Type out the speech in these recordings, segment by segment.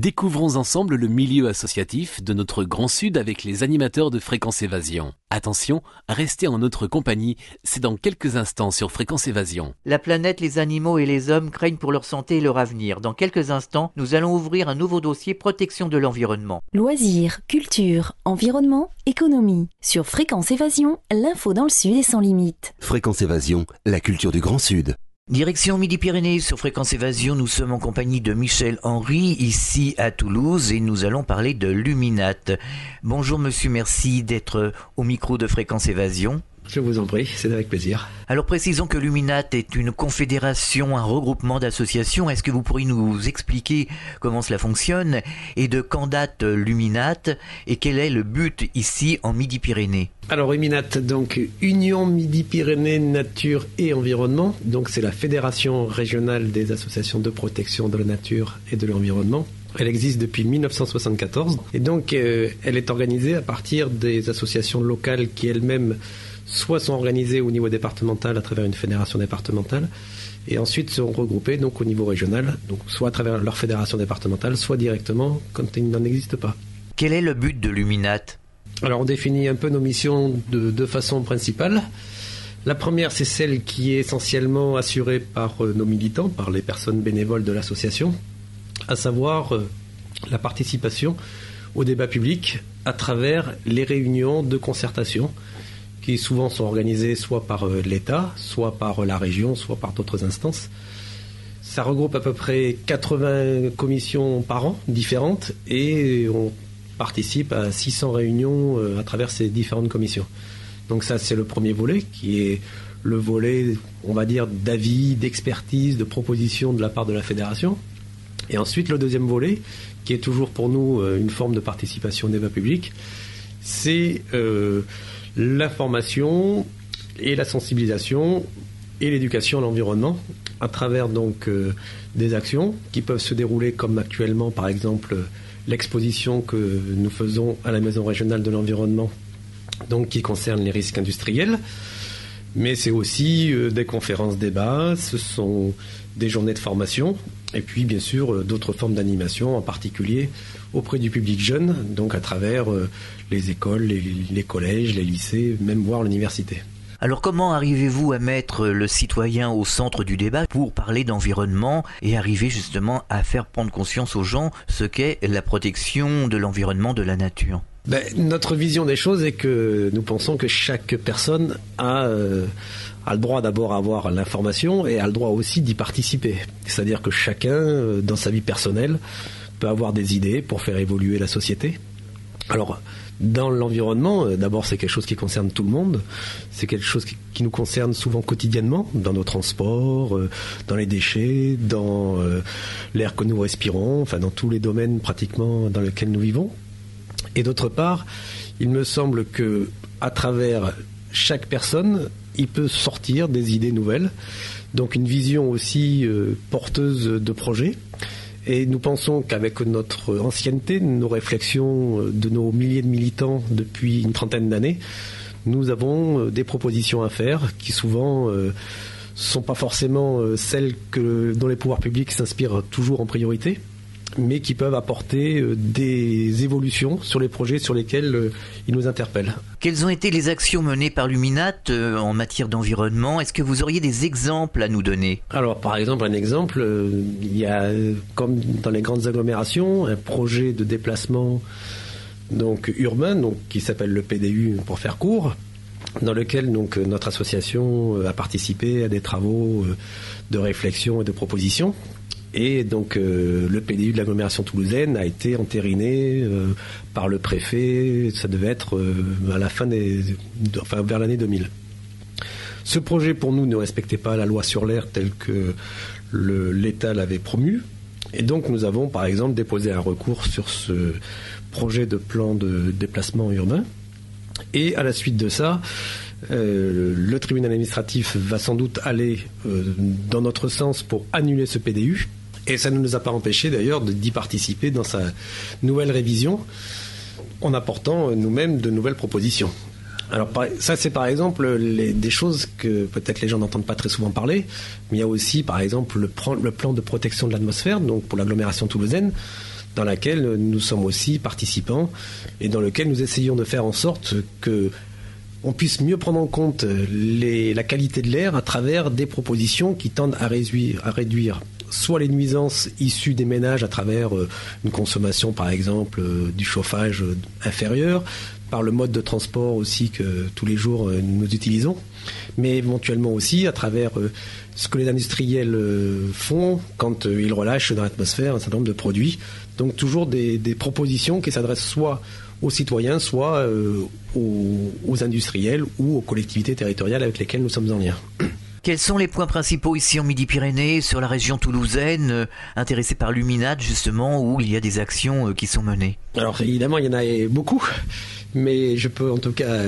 Découvrons ensemble le milieu associatif de notre Grand Sud avec les animateurs de Fréquence Évasion. Attention, restez en notre compagnie, c'est dans quelques instants sur Fréquence Évasion. La planète, les animaux et les hommes craignent pour leur santé et leur avenir. Dans quelques instants, nous allons ouvrir un nouveau dossier protection de l'environnement. Loisirs, culture, environnement, économie. Sur Fréquence Évasion, l'info dans le Sud est sans limite. Fréquence Évasion, la culture du Grand Sud. Direction Midi-Pyrénées, sur Fréquence Évasion, nous sommes en compagnie de Michel Henry, ici à Toulouse, et nous allons parler de Luminat. Bonjour monsieur, merci d'être au micro de Fréquence Évasion. Je vous en prie, c'est avec plaisir. Alors précisons que Luminat est une confédération, un regroupement d'associations. Est-ce que vous pourriez nous expliquer comment cela fonctionne et de quand date Luminat et quel est le but ici en Midi-Pyrénées? Alors Luminat, donc Union Midi-Pyrénées Nature et Environnement, donc c'est la fédération régionale des associations de protection de la nature et de l'environnement. Elle existe depuis 1974 et donc elle est organisée à partir des associations locales qui elles-mêmes soit sont organisées au niveau départemental à travers une fédération départementale et ensuite sont regroupées donc au niveau régional, donc soit à travers leur fédération départementale, soit directement quand il n'en existe pas. Quel est le but de Luminat ? Alors on définit un peu nos missions de deux façons principales. La première, c'est celle qui est essentiellement assurée par nos militants, par les personnes bénévoles de l'association, à savoir la participation au débat public à travers les réunions de concertation qui souvent sont organisées soit par l'État, soit par la région, soit par d'autres instances. Ça regroupe à peu près 80 commissions par an différentes et on participe à 600 réunions à travers ces différentes commissions. Donc ça, c'est le premier volet qui est le volet, on va dire, d'avis, d'expertise, de propositions de la part de la fédération. Et ensuite, le deuxième volet, qui est toujours pour nous une forme de participation au débat public, c'est l'information et la sensibilisation et l'éducation à l'environnement à travers donc des actions qui peuvent se dérouler comme actuellement, par exemple, l'exposition que nous faisons à la Maison régionale de l'environnement, donc qui concerne les risques industriels. Mais c'est aussi des conférences-débats, ce sont des journées de formation, et puis bien sûr d'autres formes d'animation, en particulier auprès du public jeune, donc à travers les écoles, les collèges, les lycées, même voire l'université. Alors comment arrivez-vous à mettre le citoyen au centre du débat pour parler d'environnement et arriver justement à faire prendre conscience aux gens ce qu'est la protection de l'environnement, de la nature ? Notre vision des choses est que nous pensons que chaque personne a le droit d'abord à avoir l'information et a le droit aussi d'y participer. C'est-à-dire que chacun, dans sa vie personnelle, peut avoir des idées pour faire évoluer la société. Alors, dans l'environnement, d'abord c'est quelque chose qui concerne tout le monde, c'est quelque chose qui nous concerne souvent quotidiennement, dans nos transports, dans les déchets, dans l'air que nous respirons, enfin dans tous les domaines pratiquement dans lesquels nous vivons. Et d'autre part, il me semble que à travers chaque personne, il peut sortir des idées nouvelles, donc une vision aussi porteuse de projets. Et nous pensons qu'avec notre ancienneté, nos réflexions de nos milliers de militants depuis une trentaine d'années, nous avons des propositions à faire qui souvent sont pas forcément celles dont les pouvoirs publics s'inspirent toujours en priorité, mais qui peuvent apporter des évolutions sur les projets sur lesquels ils nous interpellent. Quelles ont été les actions menées par Luminat en matière d'environnement ? Est-ce que vous auriez des exemples à nous donner ? Alors, par exemple, un exemple, il y a, comme dans les grandes agglomérations, un projet de déplacement donc, urbain, donc, qui s'appelle le PDU pour faire court, dans lequel donc, notre association a participé à des travaux de réflexion et de proposition. Et donc le PDU de l'agglomération toulousaine a été entériné par le préfet, ça devait être à la fin vers l'année 2000. Ce projet pour nous ne respectait pas la loi sur l'air telle que l'État l'avait promue. Et donc nous avons par exemple déposé un recours sur ce projet de plan de déplacement urbain. Et à la suite de ça, le tribunal administratif va sans doute aller dans notre sens pour annuler ce PDU. Et ça ne nous a pas empêché d'ailleurs d'y participer dans sa nouvelle révision en apportant nous-mêmes de nouvelles propositions. Alors ça c'est par exemple des choses que peut-être les gens n'entendent pas très souvent parler, mais il y a aussi par exemple le plan de protection de l'atmosphère, donc pour l'agglomération toulousaine, dans laquelle nous sommes aussi participants et dans lequel nous essayons de faire en sorte que on puisse mieux prendre en compte la qualité de l'air à travers des propositions qui tendent à réduire soit les nuisances issues des ménages à travers une consommation par exemple du chauffage inférieur, par le mode de transport aussi que tous les jours nous utilisons, mais éventuellement aussi à travers ce que les industriels font quand ils relâchent dans l'atmosphère un certain nombre de produits. Donc toujours des propositions qui s'adressent soit aux citoyens, soit aux industriels ou aux collectivités territoriales avec lesquelles nous sommes en lien. Quels sont les points principaux ici en Midi-Pyrénées, sur la région toulousaine, intéressée par Luminate justement, où il y a des actions qui sont menées? Alors évidemment, il y en a beaucoup, mais je peux en tout cas,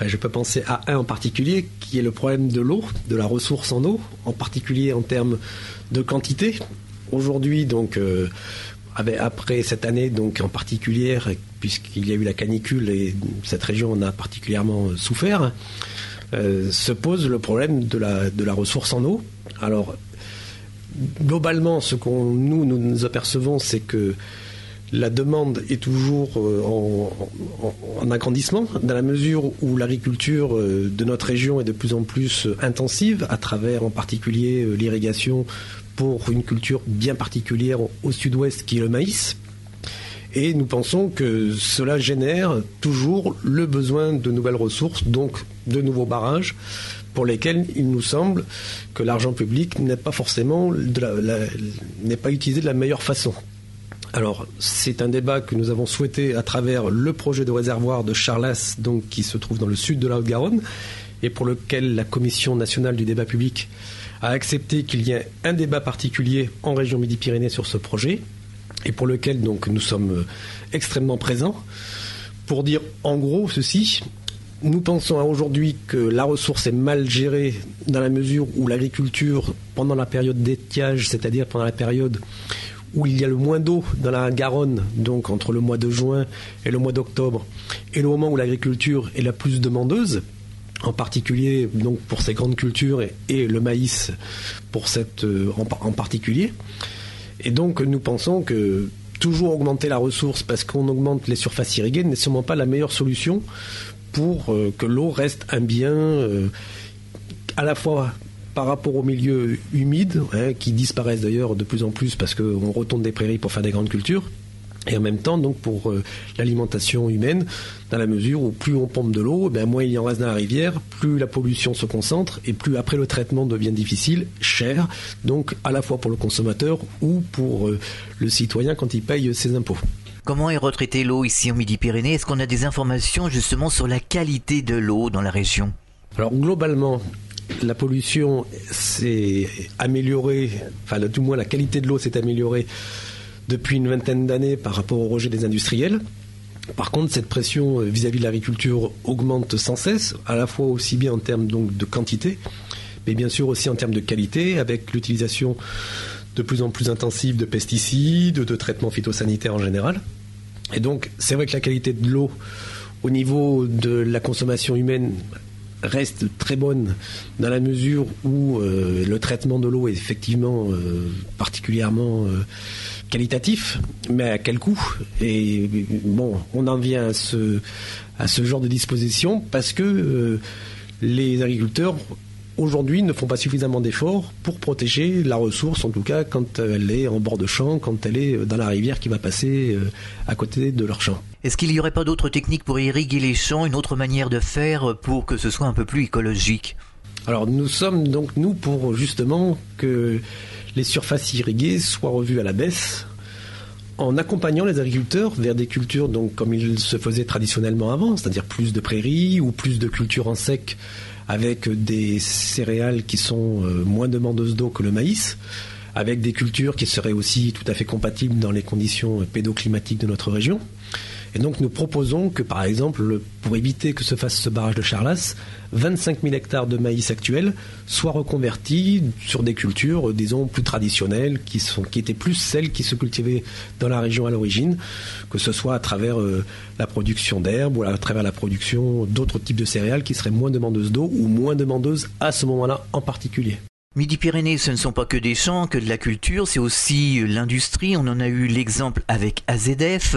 je peux penser à un en particulier, qui est le problème de l'eau, de la ressource en eau, en particulier en termes de quantité. Aujourd'hui, donc, après cette année, donc en particulier, puisqu'il y a eu la canicule et cette région en a particulièrement souffert, se pose le problème de la ressource en eau. Alors, globalement, ce qu'on nous apercevons, c'est que la demande est toujours en agrandissement, dans la mesure où l'agriculture de notre région est de plus en plus intensive, à travers en particulier l'irrigation pour une culture bien particulière au sud-ouest qui est le maïs. Et nous pensons que cela génère toujours le besoin de nouvelles ressources, donc de nouveaux barrages, pour lesquels il nous semble que l'argent public n'est pas forcément n'est pas utilisé de la meilleure façon. Alors, c'est un débat que nous avons souhaité à travers le projet de réservoir de Charlas, donc qui se trouve dans le sud de la Haute-Garonne, et pour lequel la Commission nationale du débat public a accepté qu'il y ait un débat particulier en région Midi-Pyrénées sur ce projet, et pour lequel donc nous sommes extrêmement présents. Pour dire en gros ceci, nous pensons aujourd'hui que la ressource est mal gérée dans la mesure où l'agriculture, pendant la période d'étiage, c'est-à-dire pendant la période où il y a le moins d'eau dans la Garonne, donc entre le mois de juin et le mois d'octobre, et le moment où l'agriculture est la plus demandeuse, en particulier donc pour ces grandes cultures et le maïs pour en particulier. Et donc nous pensons que toujours augmenter la ressource parce qu'on augmente les surfaces irriguées n'est sûrement pas la meilleure solution pour que l'eau reste un bien à la fois par rapport aux milieux humides, qui disparaissent d'ailleurs de plus en plus parce qu'on retourne des prairies pour faire des grandes cultures, et en même temps donc pour l'alimentation humaine, dans la mesure où plus on pompe de l'eau, moins il y en reste dans la rivière, plus la pollution se concentre et plus après le traitement devient difficile, cher, donc à la fois pour le consommateur ou pour le citoyen quand il paye ses impôts. Comment est retraitée l'eau ici en Midi-Pyrénées? Est-ce qu'on a des informations justement sur la qualité de l'eau dans la région? Alors globalement, la pollution s'est améliorée, tout moins la qualité de l'eau s'est améliorée depuis une vingtaine d'années par rapport au rejet des industriels. Par contre, cette pression vis-à-vis de l'agriculture augmente sans cesse, à la fois aussi bien en termes donc de quantité, mais bien sûr aussi en termes de qualité, avec l'utilisation de plus en plus intensive de pesticides, de traitements phytosanitaires en général. Et donc, c'est vrai que la qualité de l'eau au niveau de la consommation humaine reste très bonne dans la mesure où le traitement de l'eau est effectivement particulièrement qualitatif, mais à quel coût? Et bon, on en vient à ce genre de disposition parce que les agriculteurs aujourd'hui ne font pas suffisamment d'efforts pour protéger la ressource, en tout cas quand elle est en bord de champ, quand elle est dans la rivière qui va passer à côté de leur champ. Est-ce qu'il n'y aurait pas d'autres techniques pour irriguer les champs, une autre manière de faire pour que ce soit un peu plus écologique? Alors nous sommes donc pour justement que les surfaces irriguées soient revues à la baisse, en accompagnant les agriculteurs vers des cultures donc comme il se faisait traditionnellement avant, c'est-à-dire plus de prairies ou plus de cultures en sec avec des céréales qui sont moins demandeuses d'eau que le maïs, avec des cultures qui seraient aussi tout à fait compatibles dans les conditions pédoclimatiques de notre région. Et donc nous proposons que, par exemple, pour éviter que se fasse ce barrage de Charlas, 25 000 hectares de maïs actuels soient reconvertis sur des cultures, disons, plus traditionnelles, qui étaient plus celles qui se cultivaient dans la région à l'origine, que ce soit à travers la production d'herbes ou à travers la production d'autres types de céréales qui seraient moins demandeuses d'eau ou moins demandeuses à ce moment-là en particulier. Midi-Pyrénées, ce ne sont pas que des champs, que de la culture, c'est aussi l'industrie. On en a eu l'exemple avec AZF.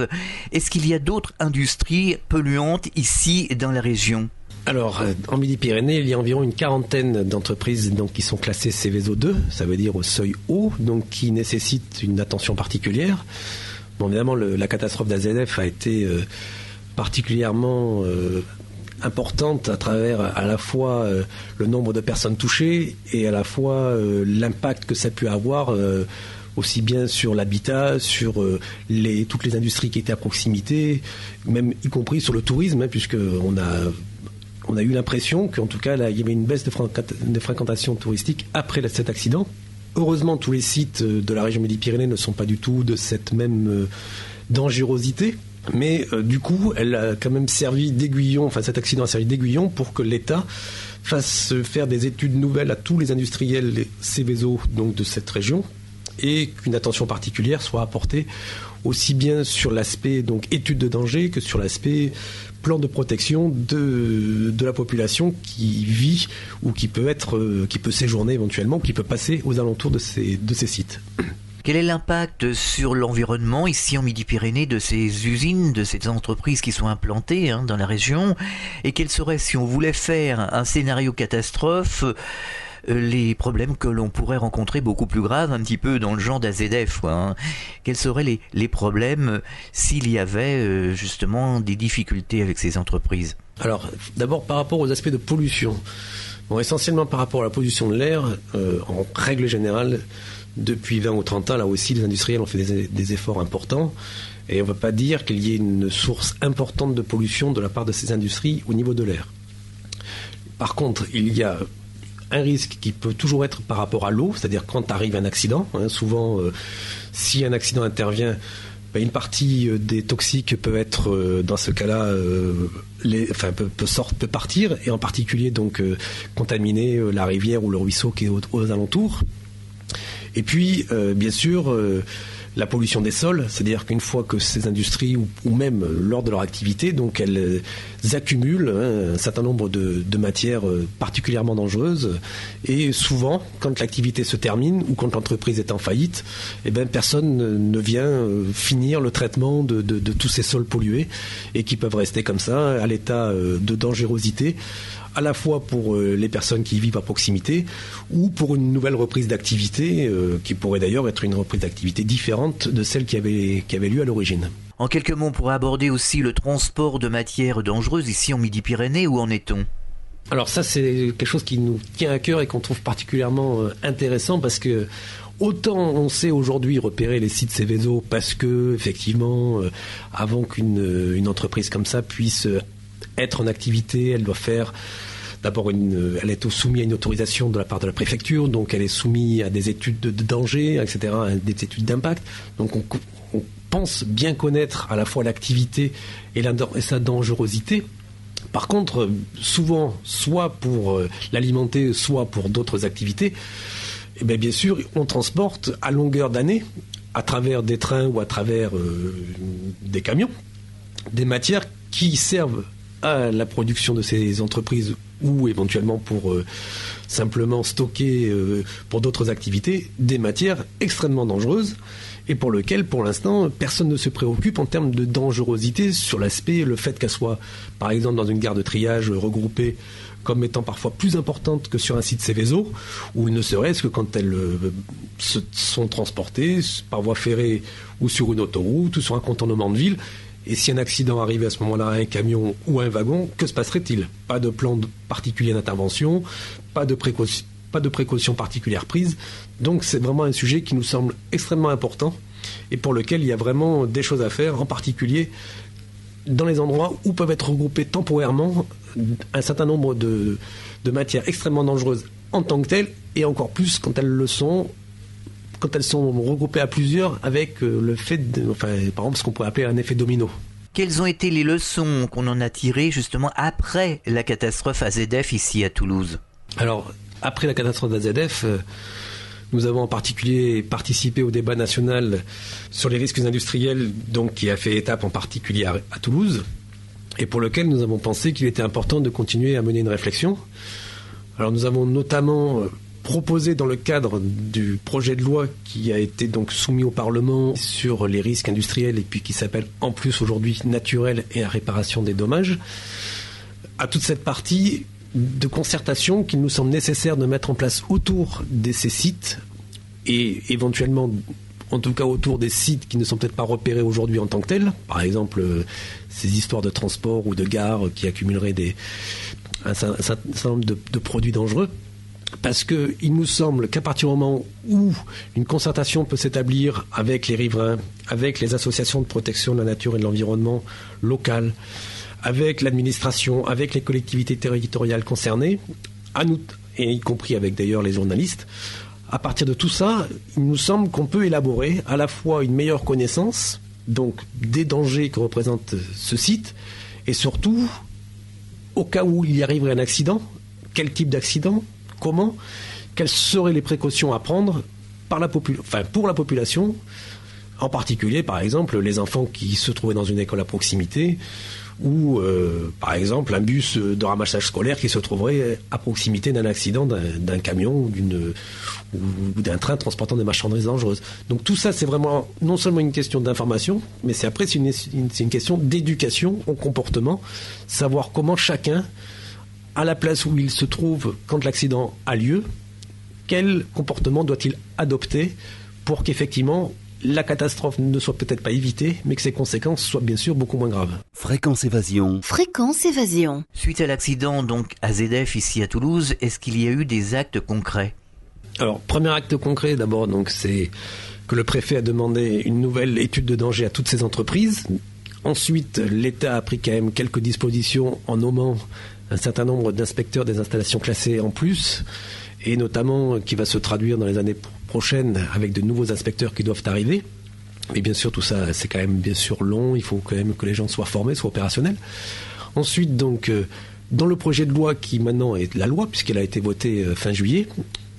Est-ce qu'il y a d'autres industries polluantes ici dans la région ? Alors, en Midi-Pyrénées, il y a environ une quarantaine d'entreprises qui sont classées Seveso 2, ça veut dire au seuil haut, donc qui nécessitent une attention particulière. Bon, évidemment, la catastrophe d'AZF a été particulièrement importante à travers à la fois le nombre de personnes touchées et à la fois l'impact que ça a pu avoir aussi bien sur l'habitat, sur toutes les industries qui étaient à proximité, même y compris sur le tourisme, puisque on a eu l'impression qu'en tout cas là, il y avait une baisse de fréquentation touristique après cet accident. Heureusement, tous les sites de la région Midi-Pyrénées ne sont pas du tout de cette même dangerosité. Mais du coup, elle a quand même servi d'aiguillon, cet accident a servi d'aiguillon pour que l'État fasse faire des études nouvelles à tous les industriels Seveso donc de cette région et qu'une attention particulière soit apportée aussi bien sur l'aspect étude de danger que sur l'aspect plan de protection de la population qui vit ou qui peut séjourner éventuellement ou qui peut passer aux alentours de ces sites. Quel est l'impact sur l'environnement ici en Midi-Pyrénées de ces usines, de ces entreprises qui sont implantées dans la région ? Et quels seraient, si on voulait faire un scénario catastrophe, les problèmes que l'on pourrait rencontrer beaucoup plus graves, un petit peu dans le genre d'AZF, Quels seraient les problèmes s'il y avait justement des difficultés avec ces entreprises ? Alors, d'abord par rapport aux aspects de pollution. Bon, essentiellement par rapport à la pollution de l'air, en règle générale, depuis 20 ou 30 ans, là aussi, les industriels ont fait des efforts importants. Et on ne veut pas dire qu'il y ait une source importante de pollution de la part de ces industries au niveau de l'air. Par contre, il y a un risque qui peut toujours être par rapport à l'eau, c'est-à-dire quand arrive un accident. Souvent, si un accident intervient, une partie des toxiques peut être, dans ce cas-là, peut partir, et en particulier contaminer la rivière ou le ruisseau qui est aux alentours. Et puis, bien sûr, la pollution des sols, c'est-à-dire qu'une fois que ces industries, ou même lors de leur activité, elles accumulent un certain nombre de matières particulièrement dangereuses. Et souvent, quand l'activité se termine ou quand l'entreprise est en faillite, personne ne vient finir le traitement de tous ces sols pollués et qui peuvent rester comme ça, à l'état de dangerosité, à la fois pour les personnes qui vivent à proximité ou pour une nouvelle reprise d'activité qui pourrait d'ailleurs être une reprise d'activité différente de celle qui avait lieu à l'origine. En quelques mots, on pourrait aborder aussi le transport de matières dangereuses ici en Midi-Pyrénées. Où en est-on ? Alors ça, c'est quelque chose qui nous tient à cœur et qu'on trouve particulièrement intéressant parce que autant on sait aujourd'hui repérer les sites Seveso parce que effectivement, avant qu'une entreprise comme ça puisse être en activité, elle doit faire d'abord elle est soumise à une autorisation de la part de la préfecture, donc elle est soumise à des études de danger, etc., à des études d'impact. Donc on pense bien connaître à la fois l'activité et sa dangerosité. Par contre, souvent, soit pour l'alimenter, soit pour d'autres activités, bien sûr, on transporte à longueur d'année, à travers des trains ou à travers des camions, des matières qui servent à la production de ces entreprises ou éventuellement pour simplement stocker pour d'autres activités des matières extrêmement dangereuses et pour lesquelles, pour l'instant, personne ne se préoccupe en termes de dangerosité sur le fait qu'elles soient, par exemple, dans une gare de triage regroupée comme étant parfois plus importante que sur un site Seveso, ou ne serait-ce que quand elles sont transportées par voie ferrée ou sur une autoroute ou sur un contournement de ville. Et si un accident arrivait à ce moment-là à un camion ou à un wagon, que se passerait-il ? Pas de plan particulier d'intervention, pas de précautions particulières prises. Donc c'est vraiment un sujet qui nous semble extrêmement important et pour lequel il y a vraiment des choses à faire, en particulier dans les endroits où peuvent être regroupés temporairement un certain nombre de matières extrêmement dangereuses en tant que telles, et encore plus quand elles sont regroupées à plusieurs avec le fait par exemple ce qu'on pourrait appeler un effet domino. Quelles ont été les leçons qu'on en a tirées justement après la catastrophe AZF ici à Toulouse ? Alors, après la catastrophe d'AZF, nous avons en particulier participé au débat national sur les risques industriels, donc qui a fait étape en particulier à Toulouse, et pour lequel nous avons pensé qu'il était important de continuer à mener une réflexion. Alors nous avons notamment proposé dans le cadre du projet de loi qui a été donc soumis au Parlement sur les risques industriels et puis qui s'appelle en plus aujourd'hui naturels et à réparation des dommages, à toute cette partie de concertation qu'il nous semble nécessaire de mettre en place autour de ces sites et éventuellement, en tout cas autour des sites qui ne sont peut-être pas repérés aujourd'hui en tant que tels. Par exemple, ces histoires de transport ou de gares qui accumuleraient un certain nombre de produits dangereux. Parce qu'il nous semble qu'à partir du moment où une concertation peut s'établir avec les riverains, avec les associations de protection de la nature et de l'environnement locales, avec l'administration, avec les collectivités territoriales concernées, à nous, et y compris avec d'ailleurs les journalistes, à partir de tout ça, il nous semble qu'on peut élaborer à la fois une meilleure connaissance donc des dangers que représente ce site et surtout, au cas où il y arriverait un accident, quel type d'accident, comment, quelles seraient les précautions à prendre pour la population, en particulier par exemple les enfants qui se trouvaient dans une école à proximité ou par exemple un bus de ramassage scolaire qui se trouverait à proximité d'un accident d'un camion ou d'un train transportant des marchandises dangereuses. Donc tout ça, c'est vraiment non seulement une question d'information, mais c'est une question d'éducation au comportement, savoir comment chacun, à la place où il se trouve quand l'accident a lieu, quel comportement doit-il adopter pour qu'effectivement la catastrophe ne soit peut-être pas évitée, mais que ses conséquences soient bien sûr beaucoup moins graves. Fréquence Évasion. Fréquence Évasion. Suite à l'accident donc à ZF ici à Toulouse, est-ce qu'il y a eu des actes concrets ? Alors, premier acte concret d'abord, donc, c'est que le préfet a demandé une nouvelle étude de danger à toutes ces entreprises. Ensuite, l'État a pris quand même quelques dispositions en nommant un certain nombre d'inspecteurs des installations classées en plus, et notamment qui va se traduire dans les années prochaines avec de nouveaux inspecteurs qui doivent arriver. Mais bien sûr, tout ça, c'est quand même bien sûr long. Il faut quand même que les gens soient formés, soient opérationnels. Ensuite, donc, dans le projet de loi qui maintenant est la loi, puisqu'elle a été votée fin juillet,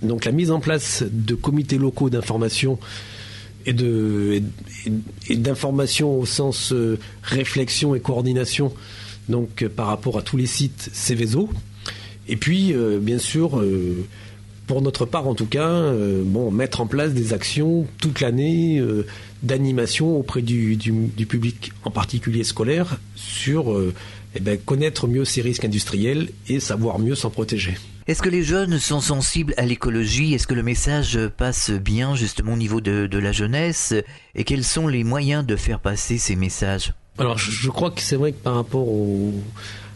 donc la mise en place de comités locaux d'information et d'information au sens réflexion et coordination, donc par rapport à tous les sites Céveso. Et puis, bien sûr, pour notre part en tout cas, mettre en place des actions toute l'année d'animation auprès du public, en particulier scolaire, sur connaître mieux ces risques industriels et savoir mieux s'en protéger. Est-ce que les jeunes sont sensibles à l'écologie ? Est-ce que le message passe bien justement au niveau de la jeunesse ? Et quels sont les moyens de faire passer ces messages ? Alors je crois que c'est vrai que par rapport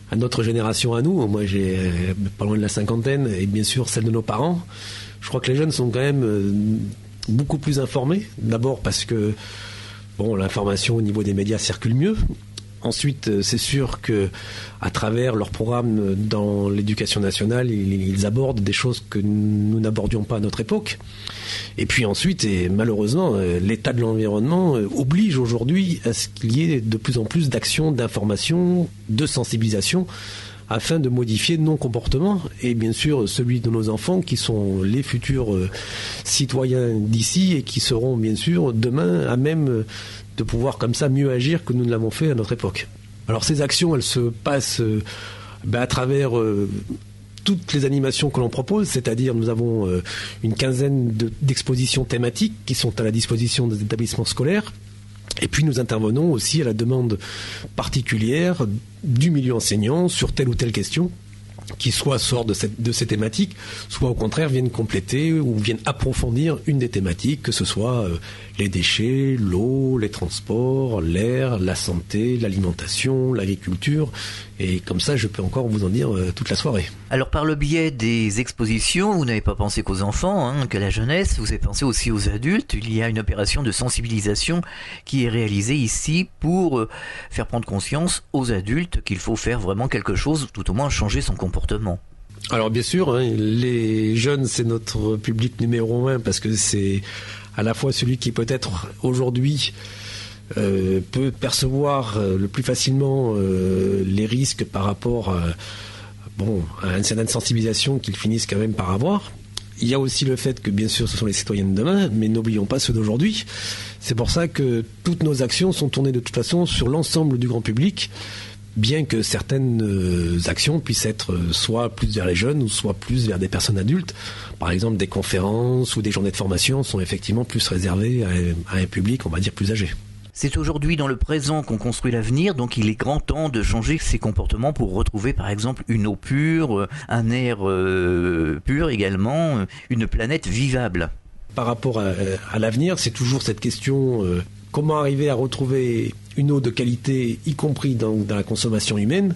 à notre génération à nous, moi j'ai pas loin de la cinquantaine, et bien sûr celle de nos parents, je crois que les jeunes sont quand même beaucoup plus informés. D'abord parce que l'information au niveau des médias circule mieux. Ensuite, c'est sûr que à travers leur programme dans l'éducation nationale, ils abordent des choses que nous n'abordions pas à notre époque. Et puis ensuite, et malheureusement, l'état de l'environnement oblige aujourd'hui à ce qu'il y ait de plus en plus d'actions, d'information, de sensibilisation, afin de modifier nos comportements et bien sûr celui de nos enfants qui sont les futurs citoyens d'ici et qui seront bien sûr demain à même de pouvoir comme ça mieux agir que nous ne l'avons fait à notre époque. Alors ces actions, elles se passent à travers toutes les animations que l'on propose, c'est-à-dire nous avons une quinzaine d'expositions thématiques qui sont à la disposition des établissements scolaires. Et puis nous intervenons aussi à la demande particulière du milieu enseignant sur telle ou telle question qui soit sort de ces thématiques, soit au contraire viennent compléter ou viennent approfondir une des thématiques, que ce soit les déchets, l'eau, les transports, l'air, la santé, l'alimentation, l'agriculture. Et comme ça, je peux encore vous en dire toute la soirée. Alors par le biais des expositions, vous n'avez pas pensé qu'aux enfants, qu'à la jeunesse, vous avez pensé aussi aux adultes. Il y a une opération de sensibilisation qui est réalisée ici pour faire prendre conscience aux adultes qu'il faut faire vraiment quelque chose, tout au moins changer son comportement. Alors bien sûr, les jeunes, c'est notre public numéro 1 parce que c'est à la fois celui qui peut-être aujourd'hui peut percevoir le plus facilement les risques par rapport à une certaine sensibilisation qu'ils finissent quand même par avoir. Il y a aussi le fait que bien sûr ce sont les citoyens de demain, mais n'oublions pas ceux d'aujourd'hui. C'est pour ça que toutes nos actions sont tournées de toute façon sur l'ensemble du grand public, bien que certaines actions puissent être soit plus vers les jeunes ou soit plus vers des personnes adultes. Par exemple, des conférences ou des journées de formation sont effectivement plus réservées à un public, on va dire, plus âgé. C'est aujourd'hui dans le présent qu'on construit l'avenir, donc il est grand temps de changer ses comportements pour retrouver par exemple une eau pure, un air pur également, une planète vivable. Par rapport à l'avenir, c'est toujours cette question, comment arriver à retrouver une eau de qualité, y compris dans la consommation humaine,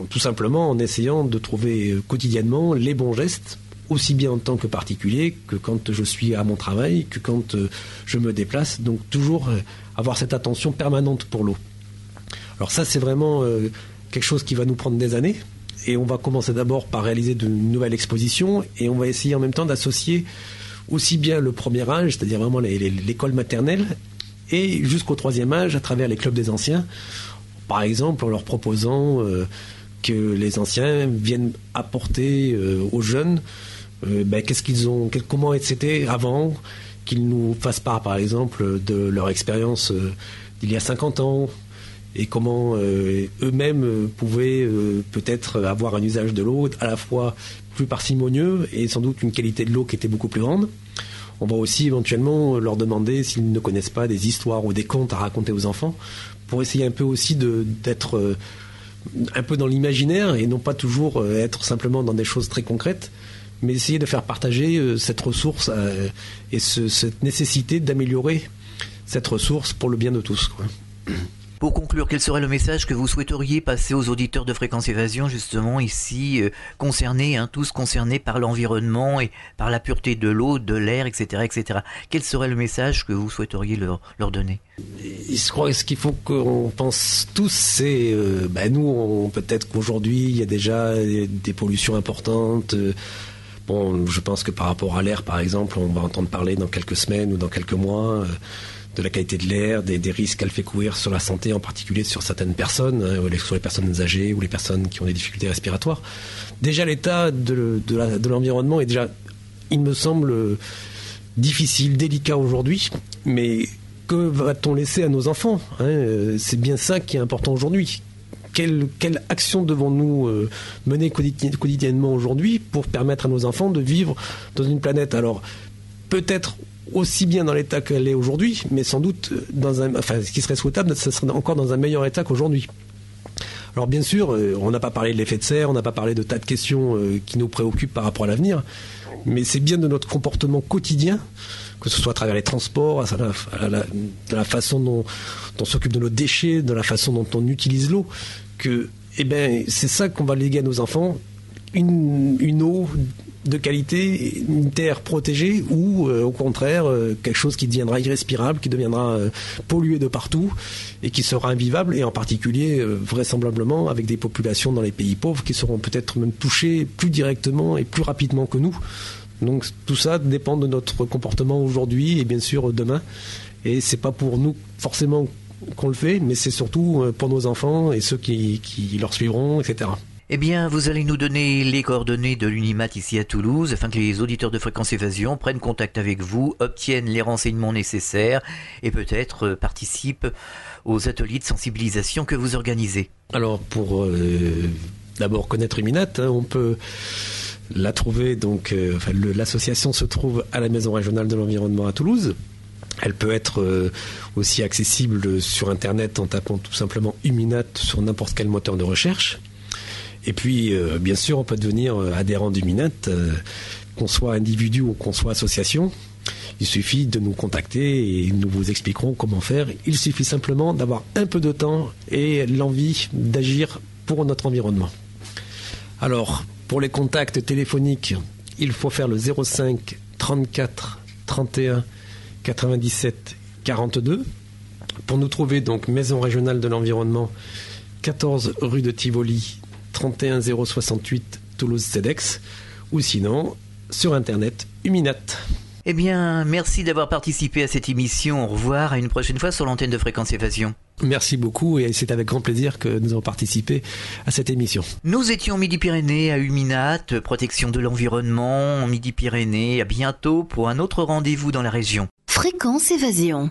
tout simplement en essayant de trouver quotidiennement les bons gestes, aussi bien en tant que particulier que quand je suis à mon travail, que quand je me déplace. Donc toujours avoir cette attention permanente pour l'eau. Alors ça, c'est vraiment quelque chose qui va nous prendre des années. Et on va commencer d'abord par réaliser de nouvelles expositions et on va essayer en même temps d'associer aussi bien le premier âge, c'est-à-dire vraiment l'école maternelle, et jusqu'au troisième âge à travers les clubs des anciens. Par exemple, en leur proposant que les anciens viennent apporter aux jeunes qu'est-ce qu'ils ont, comment c'était avant, qu'ils nous fassent part, par exemple, de leur expérience d'il y a 50 ans, et comment eux-mêmes pouvaient peut-être avoir un usage de l'eau à la fois plus parcimonieux et sans doute une qualité de l'eau qui était beaucoup plus grande. On va aussi éventuellement leur demander s'ils ne connaissent pas des histoires ou des contes à raconter aux enfants, pour essayer un peu aussi d'être un peu dans l'imaginaire et non pas toujours être simplement dans des choses très concrètes, mais essayer de faire partager cette ressource et cette nécessité d'améliorer cette ressource pour le bien de tous, quoi. Pour conclure, quel serait le message que vous souhaiteriez passer aux auditeurs de Fréquence Évasion, justement ici, concernés, tous concernés par l'environnement et par la pureté de l'eau, de l'air, etc., etc. Quel serait le message que vous souhaiteriez leur donner ? Je crois que ce qu'il faut qu'on pense tous, c'est, nous, peut-être qu'aujourd'hui, il y a déjà des pollutions importantes. Bon, je pense que par rapport à l'air, par exemple, on va entendre parler dans quelques semaines ou dans quelques mois de la qualité de l'air, des risques qu'elle fait courir sur la santé, en particulier sur certaines personnes, sur les personnes âgées ou les personnes qui ont des difficultés respiratoires. Déjà, l'état de l'environnement est déjà, il me semble, difficile, délicat aujourd'hui, mais que va-t-on laisser à nos enfants ? C'est bien ça qui est important aujourd'hui. Quelle action devons-nous mener quotidiennement aujourd'hui pour permettre à nos enfants de vivre dans une planète, alors peut-être aussi bien dans l'état qu'elle est aujourd'hui, mais sans doute ce qui serait souhaitable, ce serait encore dans un meilleur état qu'aujourd'hui. Alors bien sûr, on n'a pas parlé de l'effet de serre, on n'a pas parlé de tas de questions qui nous préoccupent par rapport à l'avenir, mais c'est bien de notre comportement quotidien, que ce soit à travers les transports, de la façon dont on s'occupe de nos déchets, de la façon dont on utilise l'eau, que c'est ça qu'on va léguer à nos enfants, une eau de qualité, une terre protégée ou au contraire quelque chose qui deviendra irrespirable, qui deviendra pollué de partout et qui sera invivable, et en particulier vraisemblablement avec des populations dans les pays pauvres qui seront peut-être même touchées plus directement et plus rapidement que nous. Donc tout ça dépend de notre comportement aujourd'hui et bien sûr demain, et c'est pas pour nous forcément qu'on le fait, mais c'est surtout pour nos enfants et ceux qui leur suivront, etc. Eh bien, vous allez nous donner les coordonnées de l'Unimat ici à Toulouse, afin que les auditeurs de Fréquence Évasion prennent contact avec vous, obtiennent les renseignements nécessaires et peut-être participent aux ateliers de sensibilisation que vous organisez. Alors, pour d'abord connaître Uminat, on peut la trouver, donc l'association se trouve à la Maison régionale de l'environnement à Toulouse. Elle peut être aussi accessible sur Internet en tapant tout simplement Uminat sur n'importe quel moteur de recherche. Et puis, bien sûr, on peut devenir adhérent d'Uminat, qu'on soit individu ou qu'on soit association. Il suffit de nous contacter et nous vous expliquerons comment faire. Il suffit simplement d'avoir un peu de temps et l'envie d'agir pour notre environnement. Alors, pour les contacts téléphoniques, il faut faire le 05 34 31 97 42. Pour nous trouver, donc, Maison régionale de l'environnement, 14 rue de Tivoli, 31 068 Toulouse-Cedex, ou sinon sur Internet Uminat. Eh bien, merci d'avoir participé à cette émission. Au revoir, à une prochaine fois sur l'antenne de Fréquence Évasion. Merci beaucoup, et c'est avec grand plaisir que nous avons participé à cette émission. Nous étions Midi-Pyrénées à Uminat, protection de l'environnement, Midi-Pyrénées. À bientôt pour un autre rendez-vous dans la région. Fréquence Évasion.